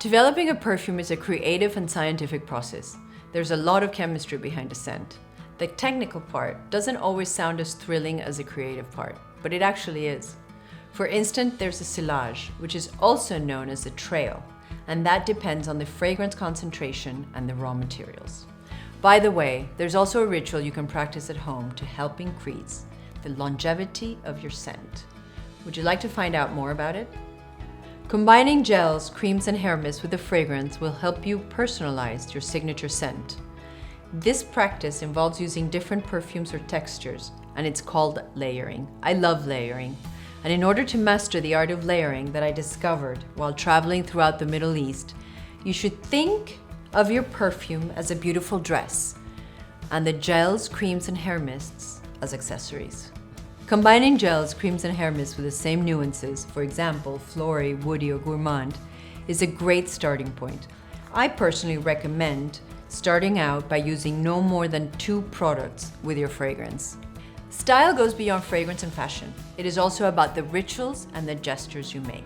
Developing a perfume is a creative and scientific process. There's a lot of chemistry behind a scent. The technical part doesn't always sound as thrilling as the creative part, but it actually is. For instance, there's a silage, which is also known as a trail, and that depends on the fragrance concentration and the raw materials. By the way, there's also a ritual you can practice at home to help increase the longevity of your scent. Would you like to find out more about it? Combining gels, creams, and hair mist with the fragrance will help you personalize your signature scent. This practice involves using different perfumes or textures, and it's called layering. I love layering. And in order to master the art of layering that I discovered while traveling throughout the Middle East, you should think of your perfume as a beautiful dress, and the gels, creams, and hair mists as accessories. Combining gels, creams, and hair mists with the same nuances, for example, floral, woody, or gourmand, is a great starting point. I personally recommend starting out by using no more than 2 products with your fragrance. Style goes beyond fragrance and fashion. It is also about the rituals and the gestures you make.